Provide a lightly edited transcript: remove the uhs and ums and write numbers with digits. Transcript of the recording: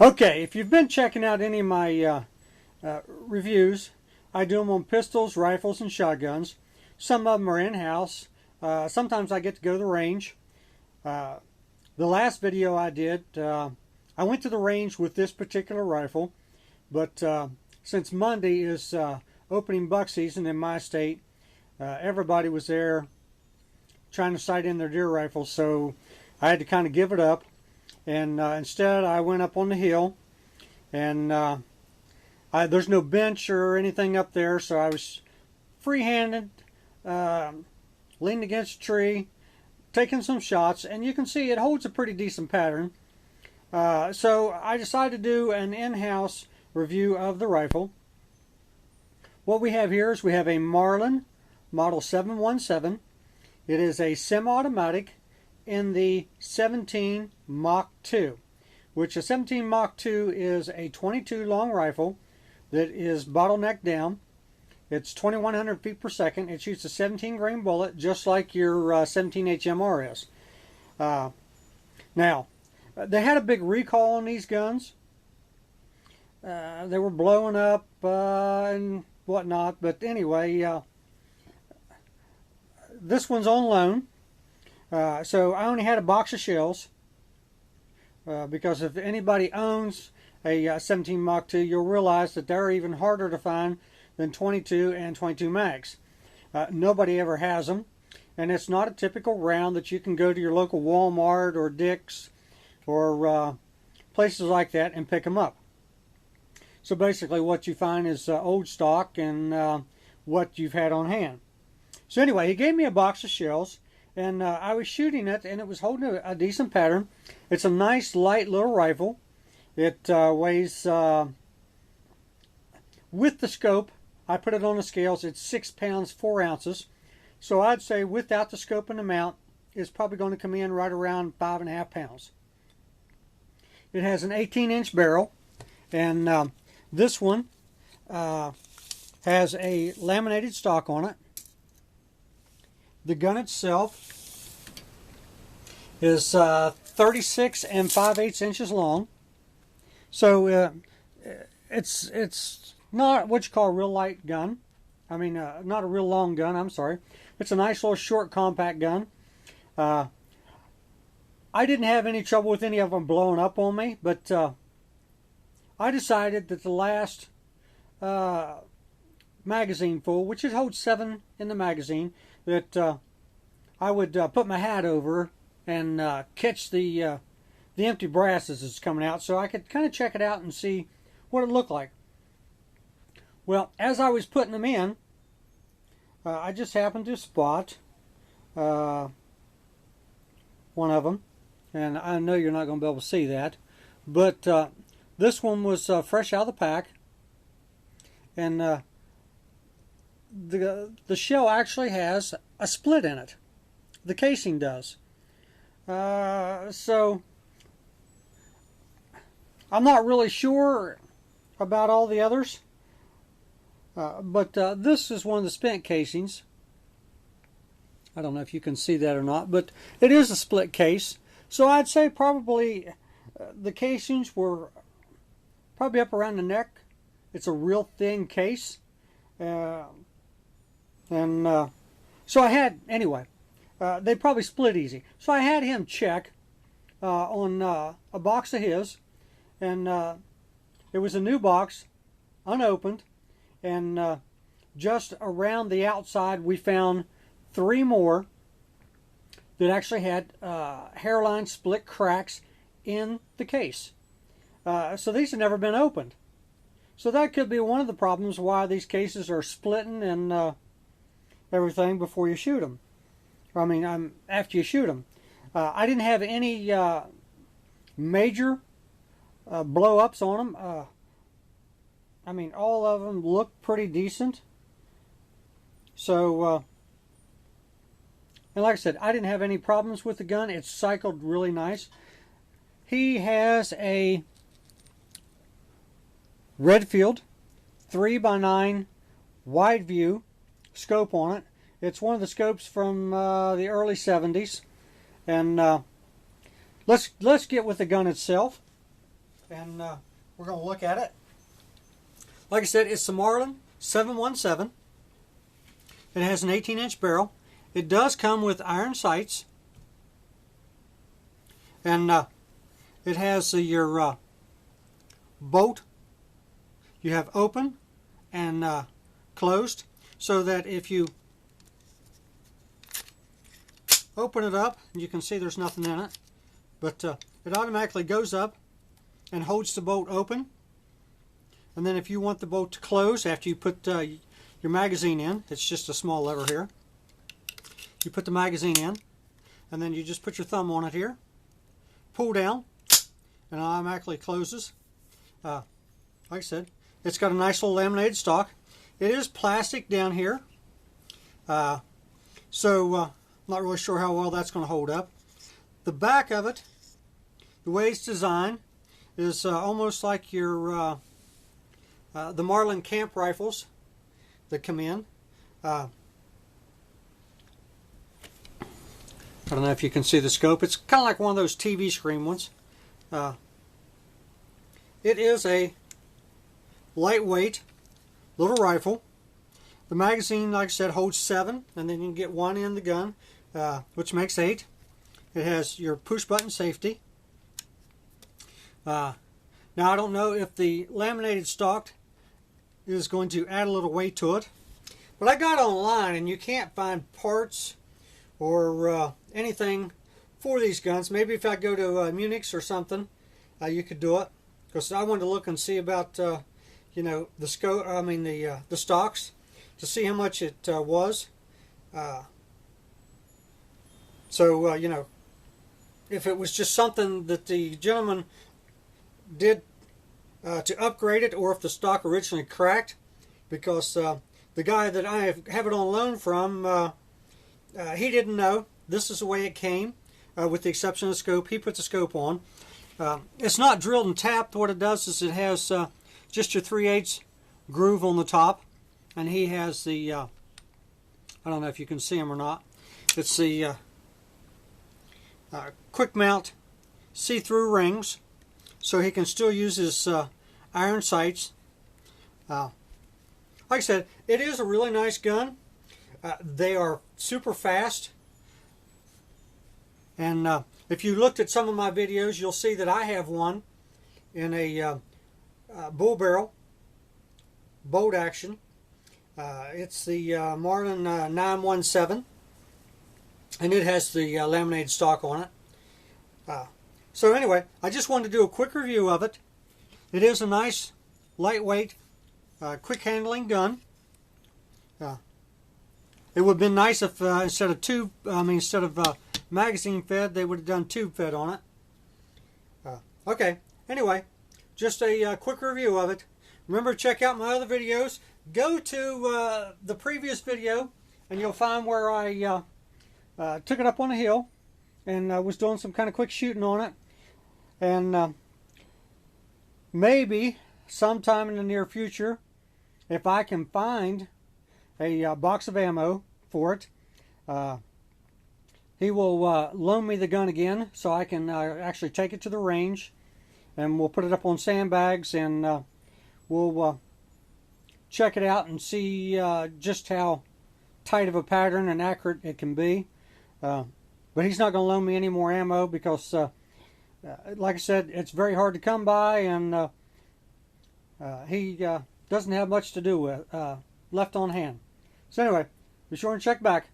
Okay, if you've been checking out any of my reviews, I do them on pistols, rifles, and shotguns. Some of them are in-house. Sometimes I get to go to the range. Uh, the last video I did, I went to the range with this particular rifle, but since Monday is opening buck season in my state, everybody was there trying to sight in their deer rifles, so I had to kind of give it up. And instead I went up on the hill, and there's no bench or anything up there, so I was free-handed, leaned against a tree, taking some shots, and you can see it holds a pretty decent pattern. So I decided to do an in-house review of the rifle. What we have here is we have a Marlin model 717. It is a semi-automatic in the 17 Mach 2, which a 17 Mach 2 is a 22 long rifle that is bottlenecked down. It's 2100 feet per second. It shoots a 17 grain bullet just like your 17 HMR is. Now, they had a big recall on these guns. They were blowing up and whatnot, but anyway, this one's on loan. So I only had a box of shells because if anybody owns a 17 Mach 2, you'll realize that they're even harder to find than 22 and 22 mags. Nobody ever has them, and it's not a typical round that you can go to your local Walmart or Dick's or places like that and pick them up. So basically what you find is old stock and what you've had on hand. So anyway, he gave me a box of shells, and I was shooting it, and it was holding a decent pattern. It's a nice, light little rifle. It weighs, with the scope, I put it on the scales, it's 6 pounds, 4 ounces. So I'd say without the scope and the mount, it's probably going to come in right around 5.5 pounds. It has an 18-inch barrel, and this one has a laminated stock on it. The gun itself is 36 and 5/8 inches long. So it's not what you call a real light gun. I mean, not a real long gun, I'm sorry. It's a nice little short compact gun. I didn't have any trouble with any of them blowing up on me, but I decided that the last magazine full, which it holds 7 in the magazine, that I would put my hat over and catch the empty brass as it's coming out, so I could kind of check it out and see what it looked like. Well, as I was putting them in, I just happened to spot one of them, and I know you're not going to be able to see that, but this one was fresh out of the pack, and the shell actually has a split in it. The casing does. So I'm not really sure about all the others, but this is one of the spent casings. I don't know if you can see that or not, but it is a split case. So I'd say probably the casings were probably up around the neck. It's a real thin case. So I had, anyway, they probably split easy. So I had him check on a box of his, and it was a new box, unopened, and just around the outside we found 3 more that actually had hairline split cracks in the case. So these have never been opened. So that could be one of the problems why these cases are splitting and everything before you shoot them. I mean, after you shoot them. I didn't have any major blow-ups on them. I mean, all of them look pretty decent. So, and like I said, I didn't have any problems with the gun. It cycled really nice. He has a Redfield 3x9 wide view scope on it. It's one of the scopes from the early 70s. And let's get with the gun itself. and we're going to look at it. Like I said, it's the Marlin 717. It has an 18-inch barrel. It does come with iron sights, and it has your bolt. You have open and closed, so that if you open it up, you can see there's nothing in it, but it automatically goes up and holds the bolt open. And then if you want the bolt to close after you put your magazine in, it's just a small lever here. You put the magazine in, and then you just put your thumb on it here, pull down, and it automatically closes. Like I said, it's got a nice little laminated stock. It is plastic down here, so not really sure how well that's going to hold up. The back of it, the way it's designed, is almost like your the Marlin camp rifles that come in. I don't know if you can see the scope. It's kind of like one of those TV screen ones. It is a lightweight little rifle. The magazine, like I said, holds 7, and then you can get 1 in the gun, which makes 8. It has your push-button safety. Now, I don't know if the laminated stock is going to add a little weight to it, but I got online, and you can't find parts or anything for these guns. Maybe if I go to Munich's or something, you could do it, because I wanted to look and see about you know, the scope. I mean the stocks, to see how much it was. So you know, if it was just something that the gentleman did to upgrade it, or if the stock originally cracked, because the guy that I have it on loan from, he didn't know. This is the way it came, with the exception of the scope. He put the scope on. It's not drilled and tapped. What it does is it has just your 3/8 groove on the top, and he has the I don't know if you can see him or not. It's the quick mount see-through rings, so he can still use his iron sights. Like I said, it is a really nice gun. They are super fast, and if you looked at some of my videos, you'll see that I have one in a bull barrel bolt action. It's the Marlin 917, and it has the laminated stock on it. So anyway, I just wanted to do a quick review of it. It is a nice, lightweight, quick handling gun. It would have been nice if instead of magazine fed, they would have done tube fed on it. Okay, anyway, just a quick review of it. Remember to check out my other videos. Go to the previous video, and you'll find where I took it up on a hill and was doing some kind of quick shooting on it. And maybe sometime in the near future, if I can find a box of ammo for it, he will loan me the gun again, so I can actually take it to the range, and we'll put it up on sandbags, and we'll check it out and see just how tight of a pattern and accurate it can be. But he's not going to loan me any more ammo, because like I said, it's very hard to come by, and he doesn't have much to do with left on hand. So anyway, be sure and check back.